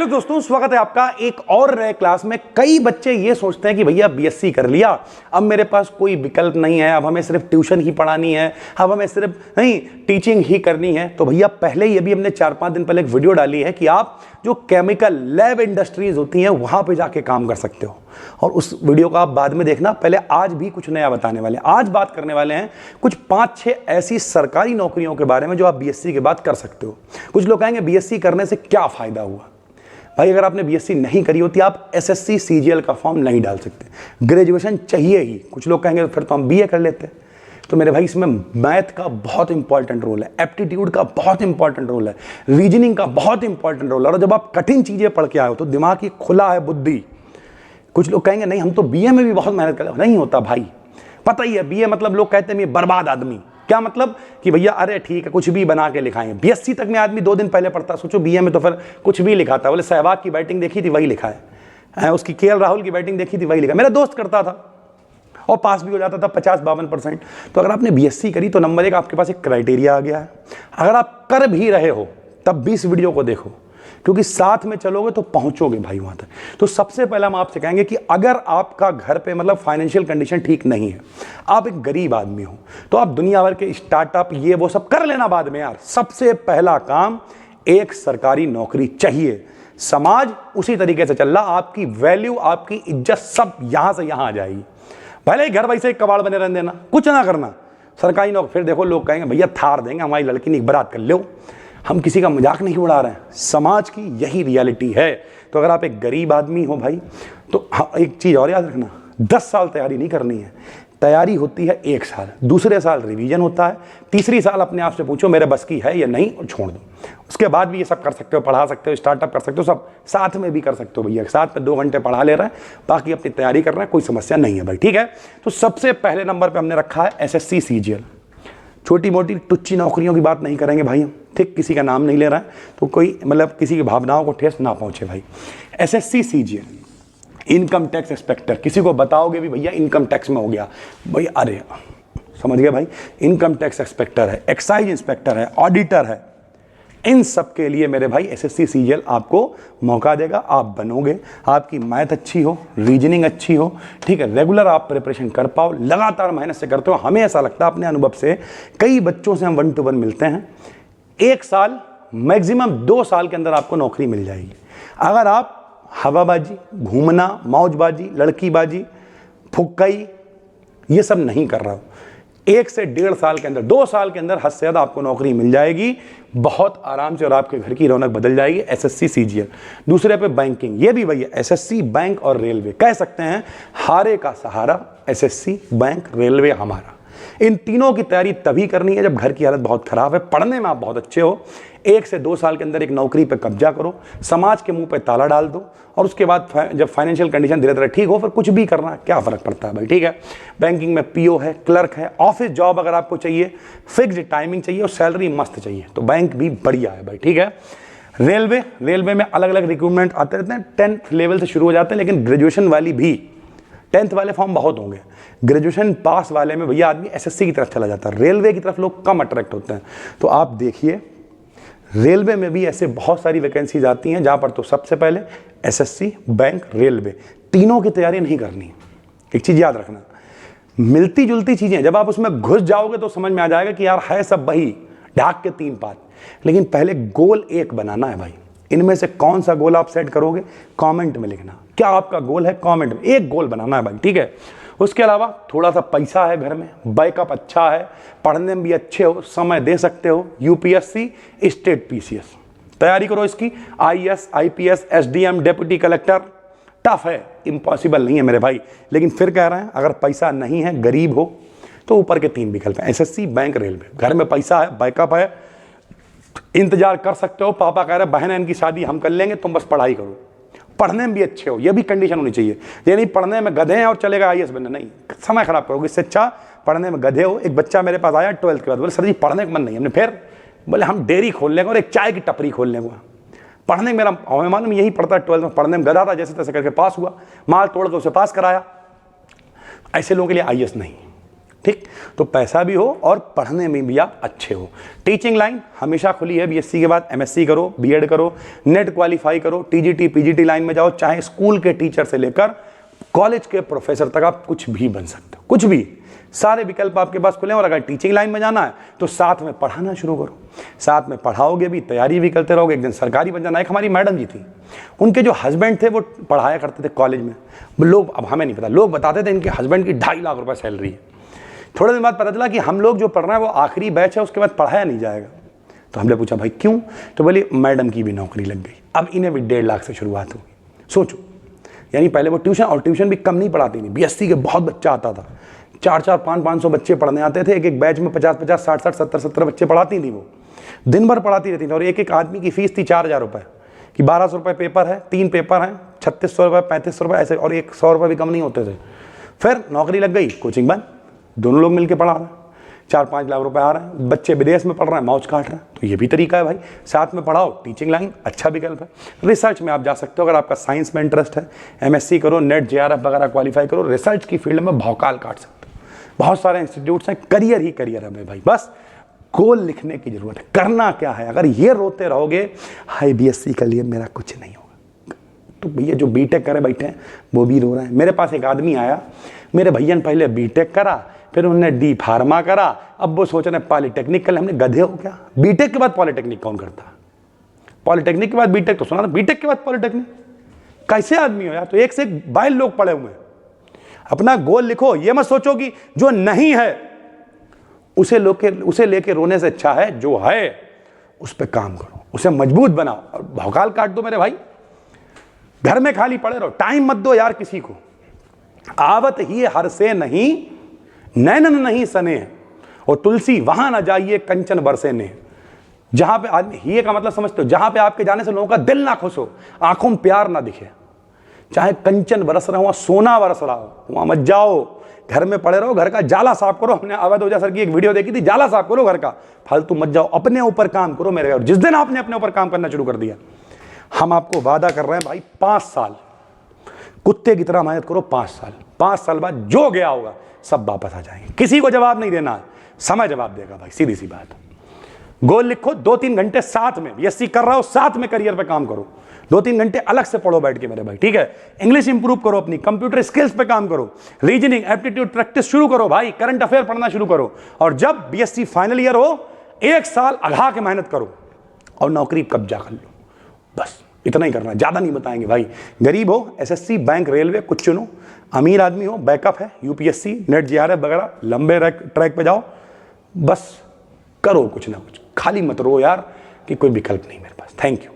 Hello दोस्तों, स्वागत है आपका एक और नए क्लास में। कई बच्चे ये सोचते हैं कि भैया बीएससी कर लिया, अब मेरे पास कोई विकल्प नहीं है, अब हमें सिर्फ ट्यूशन ही पढ़ानी है, अब हमें सिर्फ नहीं टीचिंग ही करनी है। तो भैया पहले ही अभी हमने 4-5 दिन पहले एक वीडियो डाली है कि आप जो केमिकल लैब इंडस्ट्रीज होती हैं वहां पे जाके काम कर सकते हो, और उस वीडियो को आप बाद में देखना। पहले आज भी कुछ नया बताने वाले हैं। आज बात करने वाले हैं कुछ 5-6 ऐसी सरकारी नौकरियों के बारे में जो आप बीएससी के बाद कर सकते हो। कुछ लोग कहेंगे बीएससी करने से क्या फायदा हुआ। भाई अगर आपने बीएससी नहीं करी होती आप एसएससी सीजीएल का फॉर्म नहीं डाल सकते, ग्रेजुएशन चाहिए ही। कुछ लोग कहेंगे फिर तो हम बीए कर लेते। तो मेरे भाई इसमें मैथ का बहुत इंपॉर्टेंट रोल है, एप्टीट्यूड का बहुत इंपॉर्टेंट रोल है, रीजनिंग का बहुत इंपॉर्टेंट रोल है। और जब आप कठिन चीजें पढ़ के आए हो तो दिमाग की खुला है बुद्धि। कुछ लोग कहेंगे नहीं हम तो बीए में भी बहुत मेहनत कर, नहीं होता भाई। पता ही है बीए मतलब लोग कहते हैं ये बर्बाद आदमी। क्या मतलब कि भैया अरे ठीक है कुछ भी बना के लिखाएंगे। बीएससी तक में आदमी 2 दिन पहले पढ़ता, सोचो बीए में तो फिर कुछ भी लिखा था। बोले सहवाग की बैटिंग देखी थी वही लिखा है, उसकी केएल राहुल की बैटिंग देखी थी वही लिखा। मेरा दोस्त करता था और पास भी हो जाता था 50-52%। तो अगर आपने बीएससी करी तो नंबर 1 आपके पास एक क्राइटेरिया आ गया है। अगर आप कर भी रहे हो तब भी इस वीडियो को देखो, क्योंकि साथ में चलोगे तो पहुंचोगे भाई वहां तक। तो सबसे पहले हम आपसे कहेंगे कि अगर आपका घर पे मतलब फाइनेंशियल कंडीशन ठीक नहीं है, आप एक गरीब आदमी हो, तो आप दुनिया भर के स्टार्टअप ये वो सब कर लेना बाद में यार। सबसे पहला काम एक सरकारी नौकरी चाहिए। समाज उसी तरीके से चल रहा, आपकी वैल्यू आपकी इज्जत सब यहां से यहां आ जाएगी। भले ही घर वैसे एक कबाड़ बने रहने देना, कुछ ना करना, सरकारी नौकरी। फिर देखो लोग कहेंगे भैया थार देंगे हमारी लड़की ने, एक बारात कर लो। हम किसी का मजाक नहीं उड़ा रहे हैं, समाज की यही रियलिटी है। तो अगर आप एक गरीब आदमी हो भाई तो एक चीज़ और याद रखना, 10 साल तैयारी नहीं करनी है। तैयारी होती है 1 साल, दूसरे साल रिवीजन होता है, तीसरी साल अपने आप से पूछो मेरे बस की है या नहीं और छोड़ दो। उसके बाद भी ये सब कर सकते हो, पढ़ा सकते हो, स्टार्टअप कर सकते हो, सब साथ में भी कर सकते हो भैया। साथ में 2 घंटे पढ़ा ले रहे हैं, बाकी अपनी तैयारी कर रहे हैं, कोई समस्या नहीं है भाई, ठीक है। तो सबसे पहले नंबर पर हमने रखा है एसएससी सीजीएल। छोटी मोटी टुच्ची नौकरियों की बात नहीं करेंगे भाई हम, ठीक, किसी का नाम नहीं ले रहा है तो कोई मतलब किसी की भावनाओं को ठेस ना पहुंचे भाई। SSC CGL, income tax inspector. किसी को बताओगे भी भैया इनकम टैक्स में हो गया भाई, अरे समझ गए भाई, इनकम टैक्स इंस्पेक्टर है, एक्साइज इंस्पेक्टर है, ऑडिटर है। इन सब के लिए मेरे भाई एसएससी सीजीएल आपको मौका देगा। आप बनोगे, आपकी मैथ अच्छी हो, रीजनिंग अच्छी हो, ठीक है, रेगुलर आप प्रिपरेशन कर पाओ, लगातार मेहनत से करते हो। हमें ऐसा लगता है अपने अनुभव से, कई बच्चों से हम 1 to 1 मिलते हैं, 1 साल मैक्सिमम 2 साल के अंदर आपको नौकरी मिल जाएगी। अगर आप हवाबाजी, घूमना, मौजबाजी, लड़कीबाजी, फुक्काई ये सब नहीं कर रहा हो, 1 से 1.5 साल के अंदर, 2 साल के अंदर हद से ज़्यादा आपको नौकरी मिल जाएगी बहुत आराम से, और आपके घर की रौनक बदल जाएगी। SSC CGL. दूसरे पे बैंकिंग, ये भी भैया एसएससी, बैंक और रेलवे। कह सकते हैं हारे का सहारा एसएससी, बैंक, रेलवे हमारा। इन तीनों की तैयारी तभी करनी है जब घर की हालत बहुत खराब है, पढ़ने में आप बहुत अच्छे हो। 1 से 2 साल के अंदर एक नौकरी पे कब्जा करो, समाज के मुंह पे ताला डाल दो, और उसके बाद जब फाइनेंशियल कंडीशन धीरे धीरे ठीक हो फिर कुछ भी करना, क्या फर्क पड़ता है भाई, ठीक है। बैंकिंग में पीओ है, क्लर्क है, ऑफिस जॉब अगर आपको चाहिए, फिक्स्ड टाइमिंग चाहिए और सैलरी मस्त चाहिए तो बैंक भी बढ़िया है भाई, ठीक है। रेलवे में अलग अलग रिक्रूटमेंट आते रहते हैं, 10th लेवल से शुरू हो जाते हैं, लेकिन ग्रेजुएशन वाली भी 10th वाले फॉर्म बहुत होंगे। ग्रेजुएशन पास वाले में भैया आदमी एसएससी की तरफ चला जाता है, रेलवे की तरफ लोग कम अट्रैक्ट होते हैं। तो आप देखिए रेलवे में भी ऐसे बहुत सारी वैकेंसीज आती हैं जहां पर तो सबसे पहले एसएससी, बैंक, रेलवे, तीनों की तैयारी नहीं करनी। एक चीज याद रखना, मिलती जुलती चीजें, जब आप उसमें घुस जाओगे तो समझ में आ जाएगा कि यार है सब वही, ढाक के 3 पात। लेकिन पहले गोल एक बनाना है भाई। इनमें से कौन सा गोल आप सेट करोगे कमेंट में लिखना, क्या आपका गोल है, कमेंट में एक गोल बनाना है भाई, ठीक है। उसके अलावा थोड़ा सा पैसा है घर में, बैकअप अच्छा है, पढ़ने में भी अच्छे हो, समय दे सकते हो, यूपीएससी, स्टेट पीसीएस तैयारी करो इसकी, IAS, IPS, SDM, deputy collector. Tough है, इम्पॉसिबल नहीं है मेरे भाई, लेकिन फिर कह रहे हैं अगर पैसा नहीं है, गरीब हो, तो ऊपर के 3 विकल्प हैं, एसएससी, बैंक, रेलवे। घर में पैसा है, बैकअप है, इंतजार कर सकते हो, पापा कह रहे बहन है इनकी शादी हम कर लेंगे, तुम बस पढ़ाई करो, पढ़ने में भी अच्छे हो, यह भी कंडीशन होनी चाहिए। ये नहीं पढ़ने में गधे हैं और चलेगा आईएएस बनने, नहीं, समय खराब करोगे। इससे अच्छा पढ़ने में गधे हो। एक बच्चा मेरे पास आया 12th के बाद, बोले सर जी पढ़ने का मन नहीं, हमने फिर बोले हम डेयरी खोल लेंगे और एक चाय की टपरी खोल लेंगे। पढ़ने में मेरा हमें मालूम यही पढ़ता है, 12th में पढ़ने में गधा था, जैसे तैसे करके पास हुआ, माल तोड़ के उसे पास कराया। ऐसे लोगों के लिए आईएएस नहीं, ठीक। तो पैसा भी हो और पढ़ने में भी आप अच्छे हो। टीचिंग लाइन हमेशा खुली है। बीएससी के बाद एमएससी करो, बीएड करो, नेट क्वालिफाई करो, टीजीटी पीजीटी लाइन में जाओ, चाहे स्कूल के टीचर से लेकर कॉलेज के प्रोफेसर तक आप कुछ भी बन सकते हो, कुछ भी। सारे विकल्प आपके पास खुले हैं। और अगर टीचिंग लाइन में जाना है तो साथ में पढ़ाना शुरू करो, साथ में पढ़ाओगे भी, तैयारी भी करते रहोगे, एक दिन सरकारी बन जाना। एक हमारी मैडम जी थी, उनके जो हस्बैंड थे वो पढ़ाया करते थे कॉलेज में। लोग, अब हमें नहीं पता, लोग बताते थे इनके हस्बैंड की 2.5 लाख रुपए सैलरी है। थोड़े दिन बाद पता चला कि हम लोग जो पढ़ रहे हैं वो आखिरी बैच है, उसके बाद पढ़ाया नहीं जाएगा। तो हमने पूछा भाई क्यों? तो बोली मैडम की भी नौकरी लग गई, अब इन्हें भी 1.5 लाख से शुरुआत होगी। सोचो, यानी पहले वो ट्यूशन, और ट्यूशन भी कम नहीं पढ़ाती थी, बीएससी के बहुत बच्चा आता था, 400 500 बच्चे पढ़ने आते थे। एक एक बैच में 50 60 70 बच्चे पढ़ाती थी। वो दिन भर पढ़ाती रहती थी। और एक एक आदमी की फीस थी 4000 रुपये, कि 1200 रुपये पेपर है, 3 पेपर हैं, 3600 रुपये 3500 रुपये ऐसे, और 100 रुपये भी कम नहीं होते थे। फिर नौकरी लग गई, कोचिंग बंद, दोनों लोग मिलकर पढ़ा रहे हैं, 4-5 लाख रुपए आ रहे हैं, बच्चे विदेश में पढ़ रहे हैं, मौज काट रहे हैं। तो ये भी तरीका है भाई, साथ में पढ़ाओ। टीचिंग लाइन अच्छा विकल्प है। रिसर्च में आप जा सकते हो, अगर आपका साइंस में इंटरेस्ट है, एमएससी करो, नेट जेआरएफ वगैरह क्वालिफाई करो, रिसर्च की फील्ड में भौकाल काट सकते हो। बहुत सारे इंस्टीट्यूट्स हैं, करियर ही करियर है भाई, बस गोल लिखने की जरूरत है। करना क्या है? अगर ये रोते रहोगे हाय बीएससी के लिए मेरा कुछ नहीं होगा, तो भैया जो बीटेक करे बैठे हैं वो भी रो रहे हैं। मेरे पास एक आदमी आया, मेरे भैया ने पहले बीटेक करा, फिर उन्होंने डी फार्मा करा, अब वो सोच रहे पॉलिटेक्निक कर ले। हमने गधे हो क्या? बीटेक के बाद पॉलिटेक्निक कौन करता? पॉलिटेक्निक के बाद बीटेक, तो सुना था बीटेक के बाद पॉलिटेक्निक। कैसे आदमी हो यार? तो एक से एक 22 लोग पड़े हुए हैं। अपना गोल लिखो, ये मत सोचो कि जो नहीं है उसे लेके रोने से अच्छा है जो है उस पर काम करो, उसे मजबूत बनाओ और भौकाल काट दो मेरे भाई। घर में खाली पड़े रहो, टाइम मत दो यार किसी को। आवत ही हर से नहीं, नैनन नहीं सने, और तुलसी वहां ना जाइए कंचन बरसे ने। जहां पे आदमी, ये का मतलब समझते हो, जहां पे आपके जाने से लोगों का दिल ना खुश हो, आंखों में प्यार ना दिखे, चाहे कंचन बरस रहा हो, सोना बरस रहा हो, वहां मत जाओ। घर में पड़े रहो, घर का जाला साफ करो। हमने अवध ओझा सर की एक वीडियो देखी थी, जाला साफ करो घर का, फालतू मत जाओ, अपने ऊपर काम करो मेरे। और जिस दिन आपने अपने ऊपर काम करना शुरू कर दिया, हम आपको वादा कर रहे हैं भाई 5 साल कुत्ते की तरह मेहनत करो, 5 साल, 5 साल बाद जो गया होगा सब वापस आ जाएंगे। किसी को जवाब नहीं देना, समय जवाब देगा भाई, सीधी सी बात। गोल लिखो, 2-3 घंटे साथ में बीएससी कर रहा हो, साथ में करियर पे काम करो, 2-3 घंटे अलग से पढ़ो बैठ के मेरे भाई, ठीक है। इंग्लिश इंप्रूव करो, अपनी कंप्यूटर स्किल्स पे काम करो, रीजनिंग एप्टीट्यूड प्रैक्टिस शुरू करो भाई, करंट अफेयर पढ़ना शुरू करो। और जब बीएससी फाइनल ईयर हो, 1 साल अघा के मेहनत करो और नौकरी कब्जा कर लो। बस इतना ही करना, ज्यादा नहीं बताएंगे भाई। गरीब हो, एसएससी, बैंक, रेलवे कुछ चुनो। अमीर आदमी हो, बैकअप है, यूपीएससी, नेट जेआरएफ वगैरह, लंबे ट्रैक पे जाओ। बस करो कुछ ना कुछ, खाली मत रो यार कि कोई विकल्प नहीं मेरे पास। Thank you.